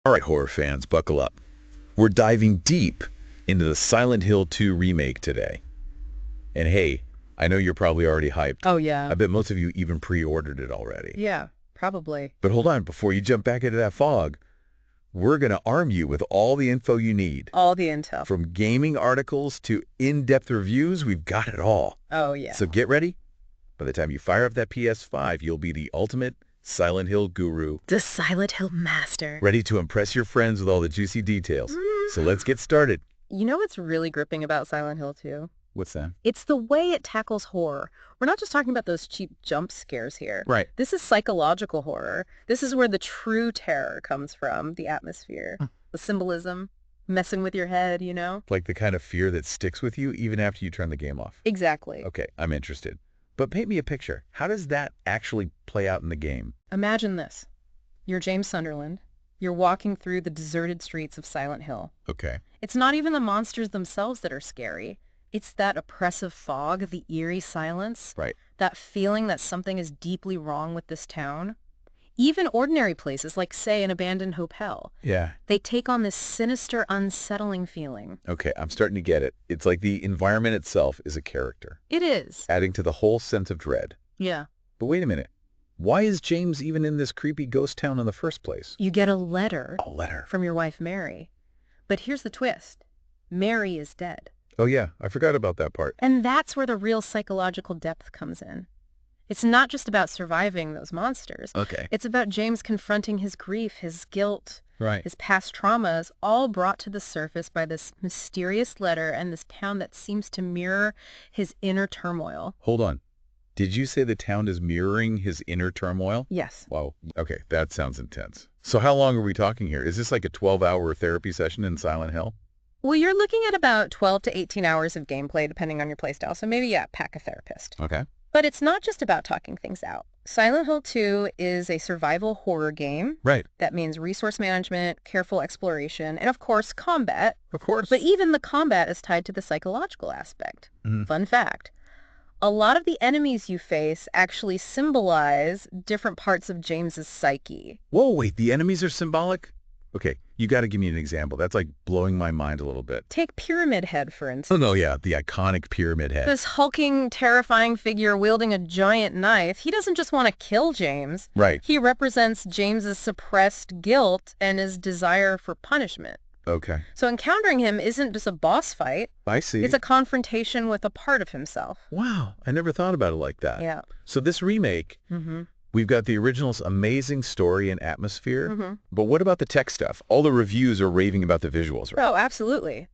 All right, horror fans, buckle up. We're diving deep into the Silent Hill 2 remake today. And hey, I know you're probably already hyped. Oh, yeah. I bet most of you even pre-ordered it already. Yeah, probably. But hold on, before you jump back into that fog, we're going to arm you with all the info you need. All the intel. From gaming articles to in-depth reviews, we've got it all. Oh, yeah. So get ready. By the time you fire up that PS5, you'll be the ultimate Silent Hill guru. The Silent Hill master. Ready to impress your friends with all the juicy details. So let's get started. You know what's really gripping about Silent Hill 2? What's that? It's the way it tackles horror. We're not just talking about those cheap jump scares here. Right. This is psychological horror. This is where the true terror comes from, the atmosphere, the symbolism, messing with your head, you know? Like the kind of fear that sticks with you even after you turn the game off. Exactly. Okay, I'm interested. But paint me a picture. How does that actually play out in the game? Imagine this. You're James Sunderland. You're walking through the deserted streets of Silent Hill. Okay. It's not even the monsters themselves that are scary. It's that oppressive fog, the eerie silence. Right. That feeling that something is deeply wrong with this town. Even ordinary places, like, say, an abandoned hotel. Yeah. They take on this sinister, unsettling feeling. Okay, I'm starting to get it. It's like the environment itself is a character, It is. adding to the whole sense of dread. Yeah. But wait a minute. Why is James even in this creepy ghost town in the first place? You get a letter A letter. from your wife, Mary. But here's the twist. Mary is dead. Oh yeah, I forgot about that part. And that's where the real psychological depth comes in. It's not just about surviving those monsters. Okay. It's about James confronting his grief, his guilt, Right. his past traumas, all brought to the surface by this mysterious letter and this town that seems to mirror his inner turmoil. Hold on. Did you say the town is mirroring his inner turmoil? Yes. Wow. Okay, that sounds intense. So how long are we talking here? Is this like a 12-hour therapy session in Silent Hill? Well, you're looking at about 12 to 18 hours of gameplay, depending on your playstyle. So maybe, yeah, pack a therapist. Okay. But it's not just about talking things out. Silent Hill 2 is a survival horror game. Right. That means resource management, careful exploration, and of course, combat. Of course. But even the combat is tied to the psychological aspect. Mhm. Fun fact. A lot of the enemies you face actually symbolize different parts of James's psyche. Whoa, wait, the enemies are symbolic? Okay, you got to give me an example. That's like blowing my mind a little bit. Take Pyramid Head, for Oh, instance. no, yeah, the iconic pyramid head. This hulking, terrifying figure wielding a giant knife, he doesn't just want to kill James. Right. He represents James's suppressed guilt and his desire for punishment. Okay. So encountering him isn't just a boss fight. I see. It's a confrontation with a part of himself. Wow, I never thought about it like that. Yeah. So this remake, Mm-hmm. we've got the original's amazing story and atmosphere, Mm-hmm. but what about the tech stuff? All the reviews are raving about the visuals, right? Oh, absolutely.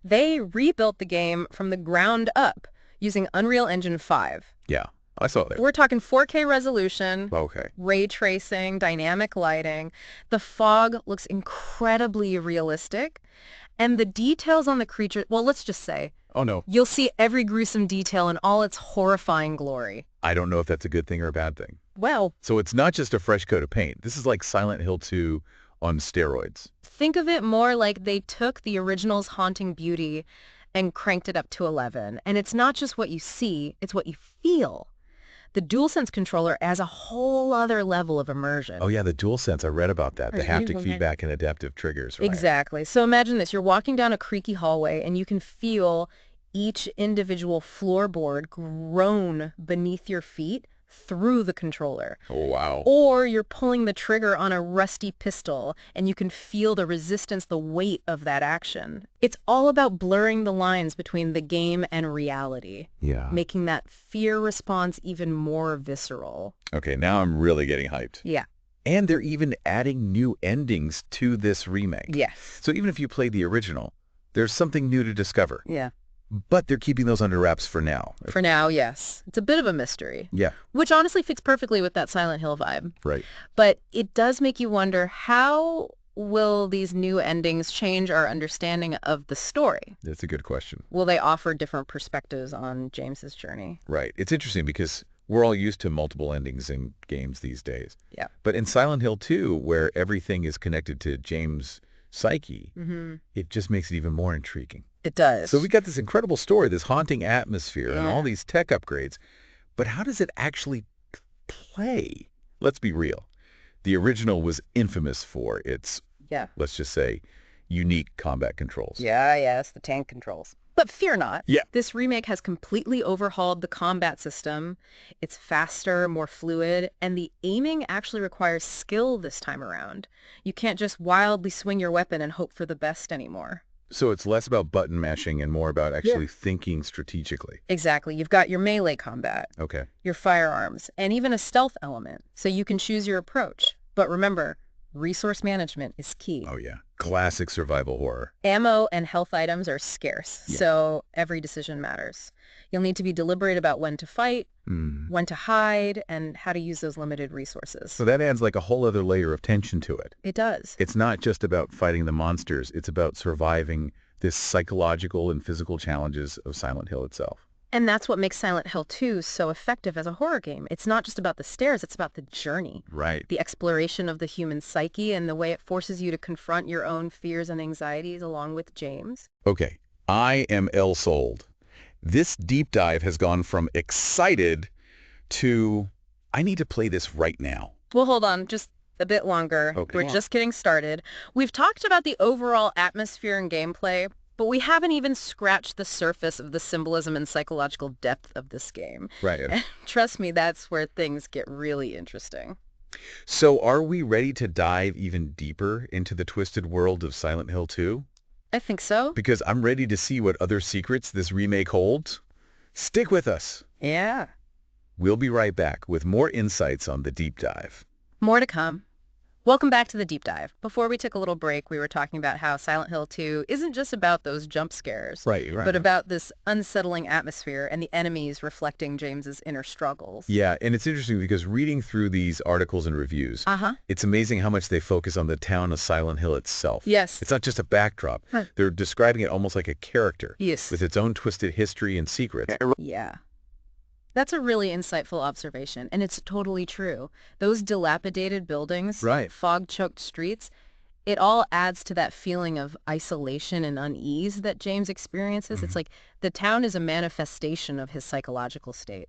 They rebuilt the game from the ground up using Unreal Engine 5. Yeah, I saw that. We're talking 4K resolution, Okay. ray tracing, dynamic lighting. The fog looks incredibly realistic. And the details on the creature, well, let's just say, Oh, no. you'll see every gruesome detail in all its horrifying glory. I don't know if that's a good thing or a bad thing. Well, So it's not just a fresh coat of paint. This is like Silent Hill 2 on steroids. think of it more like they took the original's haunting beauty and cranked it up to 11. And it's not just what you see, it's what you feel. The DualSense controller adds a whole other level of immersion. Oh, yeah, the DualSense. I read about that. The haptic feedback and adaptive triggers, right? Exactly. So imagine this. You're walking down a creaky hallway and you can feel each individual floorboard groan beneath your feet through the controller. Oh, wow. Or you're pulling the trigger on a rusty pistol and you can feel the resistance, the weight of that action. It's all about blurring the lines between the game and reality, Yeah. making that fear response even more visceral. Okay, now I'm really getting hyped. Yeah. And they're even adding new endings to this remake. Yes. So even if you play the original, there's something new to discover. Yeah. But they're keeping those under wraps for now. For now, yes. It's a bit of a mystery, Yeah, which honestly fits perfectly with that Silent Hill vibe. right. But it does make you wonder, how will these new endings change our understanding of the story? That's a good question. Will they offer different perspectives on James's journey? Right. It's interesting because we're all used to multiple endings in games these days. Yeah. But in Silent Hill 2, where everything is connected to James' psyche, Mm-hmm. it just makes it even more intriguing. It does. So we got this incredible story, this haunting atmosphere, and Yeah. all these tech upgrades. But how does it actually play? Let's be real. The original was infamous for its Yeah. let's just say, unique combat controls. Yeah, yes, the tank controls. But fear not. Yeah. This remake has completely overhauled the combat system. It's faster, more fluid, and the aiming actually requires skill this time around. You can't just wildly swing your weapon and hope for the best anymore. So it's less about button mashing and more about actually thinking strategically. Exactly. You've got your melee combat, Okay. your firearms, and even a stealth element, so you can choose your approach. But remember, resource management is key. Oh, yeah. Classic survival horror. Ammo and health items are scarce, so every decision matters. You'll need to be deliberate about when to fight, when to hide, and how to use those limited resources. So that adds like a whole other layer of tension to it. It does. It's not just about fighting the monsters. It's about surviving this psychological and physical challenges of Silent Hill itself. And that's what makes Silent Hill 2 so effective as a horror game. It's not just about the stairs, it's about the journey. Right. The exploration of the human psyche and the way it forces you to confront your own fears and anxieties along with James. Okay. I am sold. This deep dive has gone from excited to I need to play this right now. Well, hold on, just a bit longer. Okay. We're just getting started. We've talked about the overall atmosphere and gameplay, but we haven't even scratched the surface of the symbolism and psychological depth of this game. Right. And trust me, that's where things get really interesting. So are we ready to dive even deeper into the twisted world of Silent Hill 2? I think so. Because I'm ready to see what other secrets this remake holds. Stick with us. Yeah. We'll be right back with more insights on the deep dive. More to come. Welcome back to the deep dive. Before we took a little break, we were talking about how Silent Hill 2 isn't just about those jump scares, Right. but about this unsettling atmosphere and the enemies reflecting James's inner struggles. Yeah, and it's interesting because reading through these articles and reviews, it's amazing how much they focus on the town of Silent Hill itself. Yes. It's not just a backdrop. They're describing it almost like a character. Yes. With its own twisted history and secrets. Yeah. That's a really insightful observation, and it's totally true. Those dilapidated buildings, Right. fog-choked streets, it all adds to that feeling of isolation and unease that James experiences. It's like the town is a manifestation of his psychological state,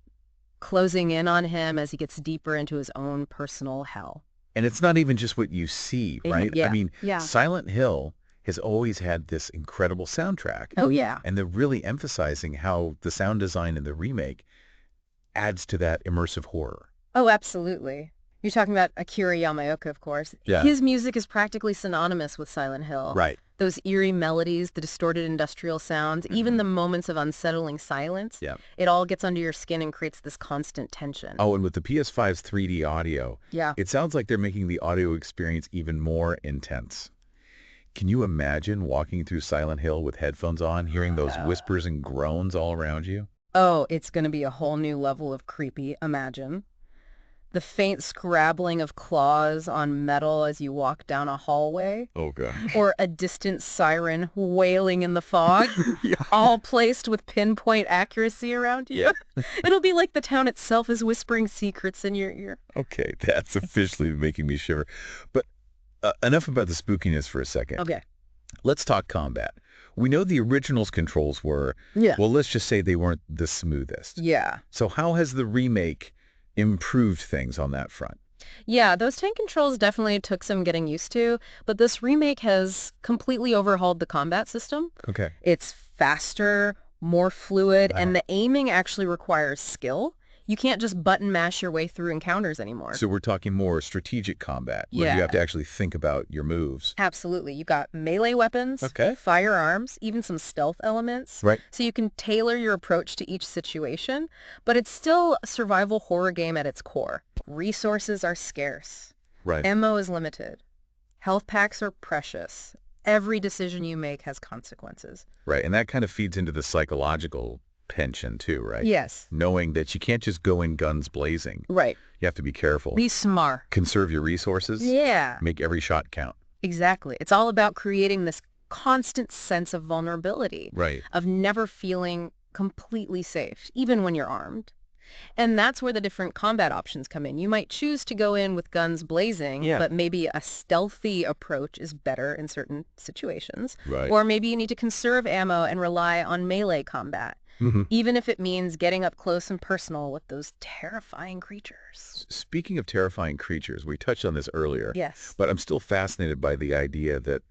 closing in on him as he gets deeper into his own personal hell. And it's not even just what you see, right? Yeah. I mean, Yeah. Silent Hill has always had this incredible soundtrack. Oh, yeah. And they're really emphasizing how the sound design in the remake adds to that immersive horror. Oh, absolutely. You're talking about Akira Yamaoka, of course. Yeah. His music is practically synonymous with Silent Hill. Right. Those eerie melodies, the distorted industrial sounds, even the moments of unsettling silence, Yeah. it all gets under your skin and creates this constant tension. Oh, and with the PS5's 3D audio, Yeah. it sounds like they're making the audio experience even more intense. Can you imagine walking through Silent Hill with headphones on, hearing those whispers and groans all around you? Oh, it's going to be a whole new level of creepy, imagine. The faint scrabbling of claws on metal as you walk down a hallway. Oh, God. Or a distant siren wailing in the fog, all placed with pinpoint accuracy around you. It'll be like the town itself is whispering secrets in your ear. Okay, that's officially making me shiver. But enough about the spookiness for a second. Okay. Let's talk combat. We know the original's controls were, well, let's just say they weren't the smoothest. Yeah. So how has the remake improved things on that front? Yeah, those tank controls definitely took some getting used to, but this remake has completely overhauled the combat system. Okay. It's faster, more fluid, and the aiming actually requires skill. You can't just button mash your way through encounters anymore. So we're talking more strategic combat, where you have to actually think about your moves. Absolutely. You got melee weapons, Okay. firearms, even some stealth elements. Right. So you can tailor your approach to each situation, but it's still a survival horror game at its core. Resources are scarce. Right. Ammo is limited. Health packs are precious. Every decision you make has consequences. Right. And that kind of feeds into the psychological tension too, right? Yes. Knowing that you can't just go in guns blazing. Right. You have to be careful. Be smart. Conserve your resources. Yeah. Make every shot count. Exactly. It's all about creating this constant sense of vulnerability. Right. Of never feeling completely safe, even when you're armed. And that's where the different combat options come in. You might choose to go in with guns blazing, but maybe a stealthy approach is better in certain situations. Right. Or maybe you need to conserve ammo and rely on melee combat. Mhm. even if it means getting up close and personal with those terrifying creatures. Speaking of terrifying creatures, we touched on this earlier, Yes. but I'm still fascinated by the idea that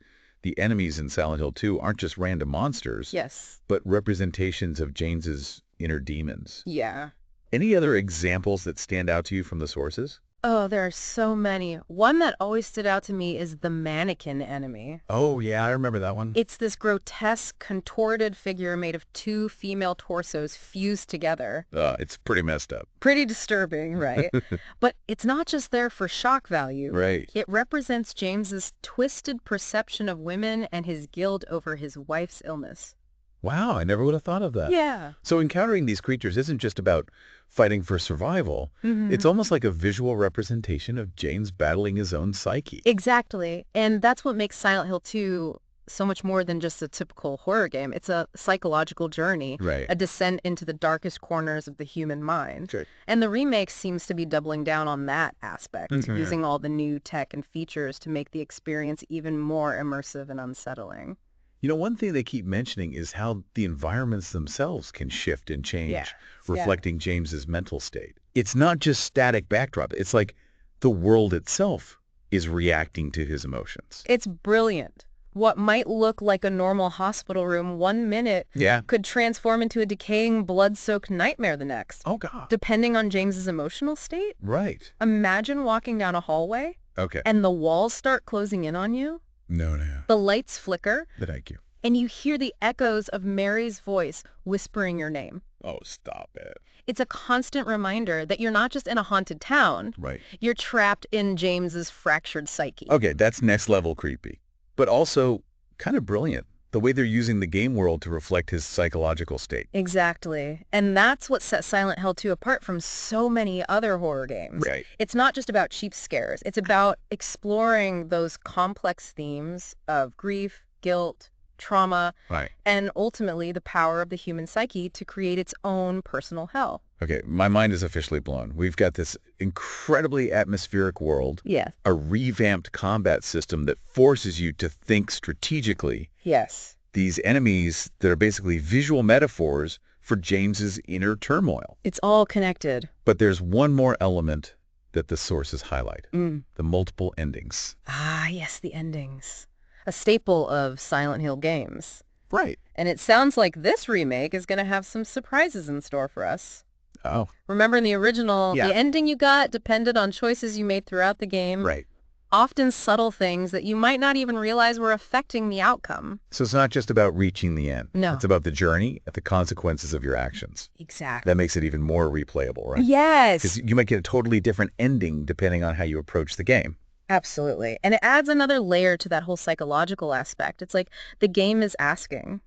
the enemies in Silent Hill 2 aren't just random monsters, Yes. but representations of James's inner demons. Yeah. Any other examples that stand out to you from the sources? Oh, there are so many. One that always stood out to me is the mannequin enemy. Oh, yeah, I remember that one. It's this grotesque, contorted figure made of two female torsos fused together. It's pretty messed up. Pretty disturbing, right? But it's not just there for shock value. Right. It represents James's twisted perception of women and his guilt over his wife's illness. Wow, I never would have thought of that. Yeah. So encountering these creatures isn't just about fighting for survival. It's almost like a visual representation of James battling his own psyche. Exactly. And that's what makes Silent Hill 2 so much more than just a typical horror game. It's a psychological journey, Right. a descent into the darkest corners of the human mind. Sure. And the remake seems to be doubling down on that aspect, Mhm. using all the new tech and features to make the experience even more immersive and unsettling. You know, one thing they keep mentioning is how the environments themselves can shift and change, Yeah. reflecting James's mental state. It's not just static backdrop. It's like the world itself is reacting to his emotions. It's brilliant. What might look like a normal hospital room one minute Yeah. could transform into a decaying, blood-soaked nightmare the next, Oh, God. depending on James's emotional state. Right. Imagine walking down a hallway Okay. and the walls start closing in on you, No. the lights flicker, Thank you. and you hear the echoes of Mary's voice whispering your name. Oh, stop it. It's a constant reminder that you're not just in a haunted town, Right. you're trapped in James's fractured psyche. Okay, that's next level creepy. But also kind of brilliant. The way they're using the game world to reflect his psychological state. Exactly. And that's what sets Silent Hill 2 apart from so many other horror games. Right. It's not just about cheap scares. It's about exploring those complex themes of grief, guilt, trauma, Right. and ultimately the power of the human psyche to create its own personal hell. Okay, my mind is officially blown. We've got this incredibly atmospheric world, Yes. a revamped combat system that forces you to think strategically. Yes. These enemies that are basically visual metaphors for James's inner turmoil. It's all connected. But there's one more element that the sources highlight, Mm. the multiple endings. Ah, yes, the endings. A staple of Silent Hill games. Right. And it sounds like this remake is going to have some surprises in store for us. Oh, Remember in the original, Yeah. the ending you got depended on choices you made throughout the game. right. Often subtle things that you might not even realize were affecting the outcome. So it's not just about reaching the end. No. It's about the journey and the consequences of your actions. Exactly. That makes it even more replayable, right? Yes, Because you might get a totally different ending depending on how you approach the game. absolutely. And it adds another layer to that whole psychological aspect. It's like the game is asking,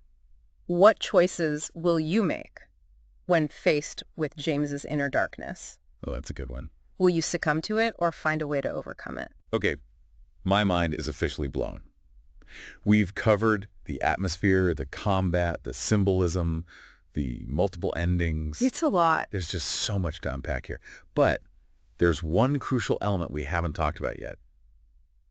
what choices will you make when faced with James's inner darkness? Oh, that's a good one. Will you succumb to it or find a way to overcome it? Okay, my mind is officially blown. We've covered the atmosphere, the combat, the symbolism, the multiple endings. It's a lot. There's just so much to unpack here. But there's one crucial element we haven't talked about yet.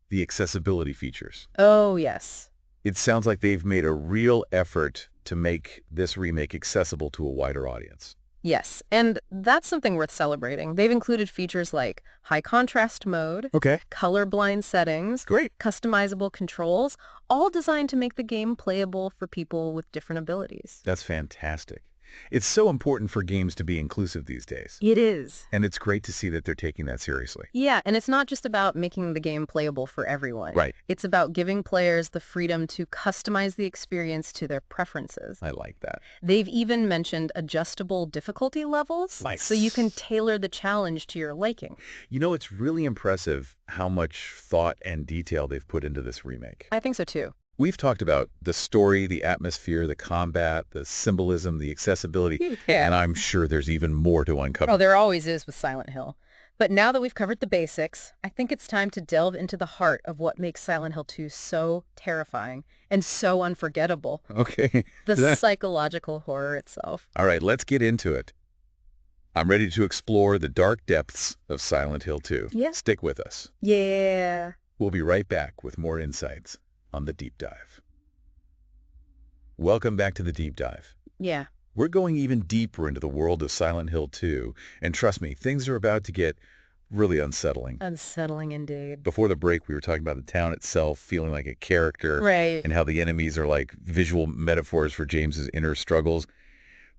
The accessibility features. Oh, yes. It sounds like they've made a real effort to make this remake accessible to a wider audience. Yes, and that's something worth celebrating. They've included features like high contrast mode, Okay, colorblind settings, great. customizable controls, all designed to make the game playable for people with different abilities. That's fantastic. It's so important for games to be inclusive these days. It is. And it's great to see that they're taking that seriously. Yeah, and it's not just about making the game playable for everyone. Right. It's about giving players the freedom to customize the experience to their preferences. I like that. They've even mentioned adjustable difficulty levels, Nice. so you can tailor the challenge to your liking. You know, it's really impressive how much thought and detail they've put into this remake. I think so too. We've talked about the story, the atmosphere, the combat, the symbolism, the accessibility, and I'm sure there's even more to uncover. Oh, there always is with Silent Hill. But now that we've covered the basics, I think it's time to delve into the heart of what makes Silent Hill 2 so terrifying and so unforgettable. Okay. The psychological horror itself. All right, let's get into it. I'm ready to explore the dark depths of Silent Hill 2. Yeah. Stick with us. Yeah. We'll be right back with more insights on the deep dive. Welcome back to the deep dive. Yeah. We're going even deeper into the world of Silent Hill 2, and trust me, things are about to get really unsettling. Unsettling indeed. Before the break, we were talking about the town itself feeling like a character Right. and how the enemies are like visual metaphors for James's inner struggles.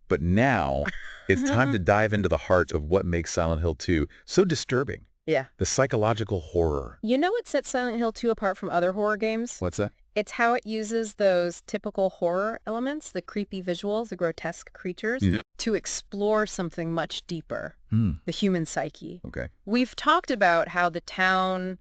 But now it's time to dive into the heart of what makes Silent Hill 2 so disturbing, Yeah. the psychological horror. You know what sets Silent Hill 2 apart from other horror games? What's that? It's how it uses those typical horror elements, the creepy visuals, the grotesque creatures, Yeah. to explore something much deeper, the human psyche. Okay. We've talked about how the town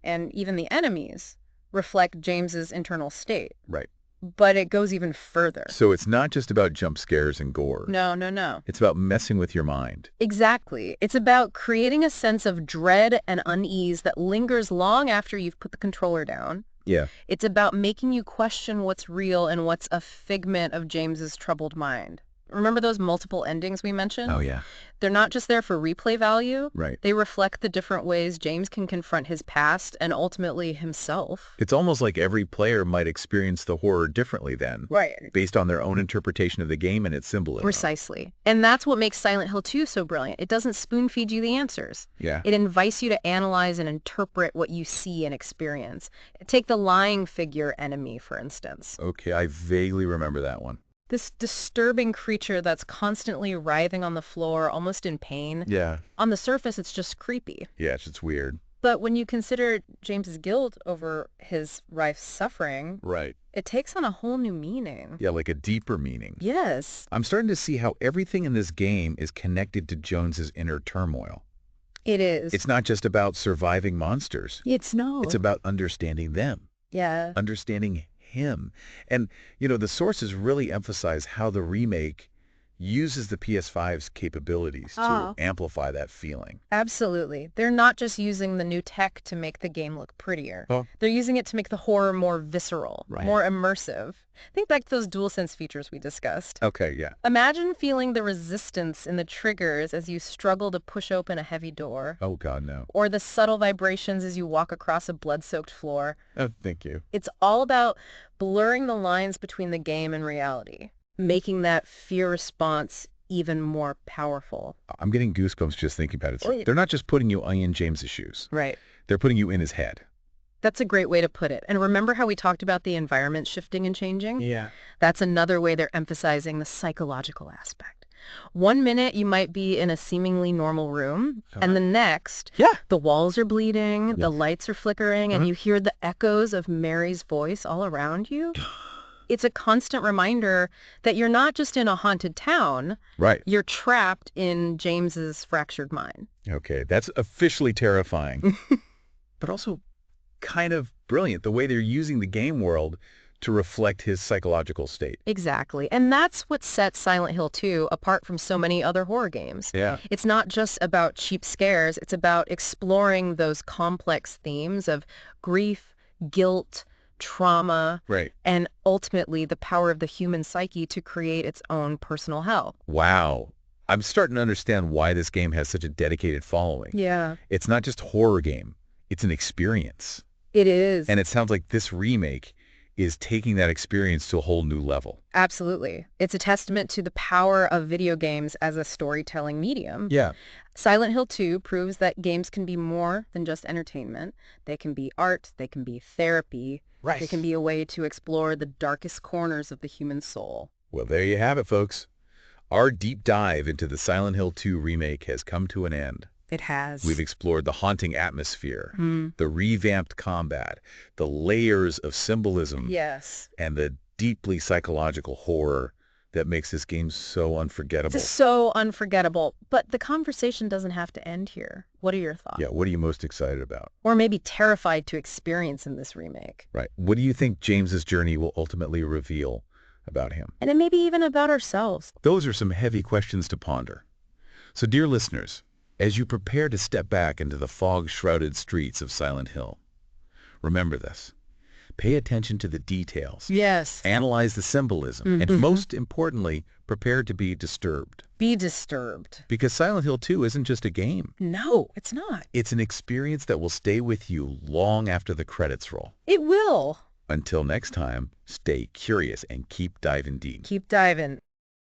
and even the enemies reflect James's internal state, Right. but it goes even further. So it's not just about jump scares and gore. No, no, no. It's about messing with your mind. Exactly. It's about creating a sense of dread and unease that lingers long after you've put the controller down. Yeah. It's about making you question what's real and what's a figment of James's troubled mind. Remember those multiple endings we mentioned? Oh, yeah. They're not just there for replay value. Right. They reflect the different ways James can confront his past and ultimately himself. It's almost like every player might experience the horror differently then, Right. based on their own interpretation of the game and its symbolism. Precisely. And that's what makes Silent Hill 2 so brilliant. It doesn't spoon-feed you the answers. Yeah. It invites you to analyze and interpret what you see and experience. Take the lying figure enemy, for instance. Okay, I vaguely remember that one. This disturbing creature that's constantly writhing on the floor, almost in pain. Yeah. On the surface, it's just creepy. Yeah, it's just weird. But when you consider James's guilt over his wife's suffering, Right. it takes on a whole new meaning. Yeah, like a deeper meaning. Yes. I'm starting to see how everything in this game is connected to Jones's inner turmoil. It is. It's not just about surviving monsters. It's It's about understanding them, Yeah. understanding him. And, you know, the sources really emphasize how the remake uses the PS5's capabilities to amplify that feeling. Absolutely. They're not just using the new tech to make the game look prettier. Oh. They're using it to make the horror more visceral, Right. more immersive. Think back to those DualSense features we discussed. Okay, yeah. Imagine feeling the resistance in the triggers as you struggle to push open a heavy door, Oh, God, no. or the subtle vibrations as you walk across a blood-soaked floor. Oh, thank you. It's all about blurring the lines between the game and reality, making that fear response even more powerful. I'm getting goosebumps just thinking about it. Oh, yeah. They're not just putting you in James's shoes. Right. They're putting you in his head. That's a great way to put it. And remember how we talked about the environment shifting and changing? Yeah. That's another way they're emphasizing the psychological aspect. One minute you might be in a seemingly normal room, and the next, the walls are bleeding, the lights are flickering, and you hear the echoes of Mary's voice all around you. It's a constant reminder that you're not just in a haunted town, Right. you're trapped in James's fractured mind. Okay, that's officially terrifying. But also kind of brilliant, the way they're using the game world to reflect his psychological state. Exactly. And that's what sets Silent Hill 2 apart from so many other horror games. Yeah. It's not just about cheap scares. It's about exploring those complex themes of grief, guilt, trauma, Right. and ultimately the power of the human psyche to create its own personal hell. Wow. I'm starting to understand why this game has such a dedicated following. Yeah, It's not just a horror game. It's an experience. it is. And it sounds like this remake is taking that experience to a whole new level. Absolutely. It's a testament to the power of video games as a storytelling medium. Yeah. Silent Hill 2 proves that games can be more than just entertainment. They can be art, they can be therapy, Right. they can be a way to explore the darkest corners of the human soul. Well, there you have it, folks. Our deep dive into the Silent Hill 2 remake has come to an end. It has. We've explored the haunting atmosphere, the revamped combat, the layers of symbolism, Yes. and the deeply psychological horror that makes this game so unforgettable. It's so unforgettable. But the conversation doesn't have to end here. What are your thoughts? Yeah, what are you most excited about? Or maybe terrified to experience in this remake? Right. What do you think James's journey will ultimately reveal about him? And then maybe even about ourselves. Those are some heavy questions to ponder. So, dear listeners, as you prepare to step back into the fog-shrouded streets of Silent Hill, remember this. Pay attention to the details. Yes. Analyze the symbolism. And most importantly, prepare to be disturbed. Be disturbed. Because Silent Hill 2 isn't just a game. No, it's not. It's an experience that will stay with you long after the credits roll. It will. Until next time, stay curious and keep diving deep. Keep diving.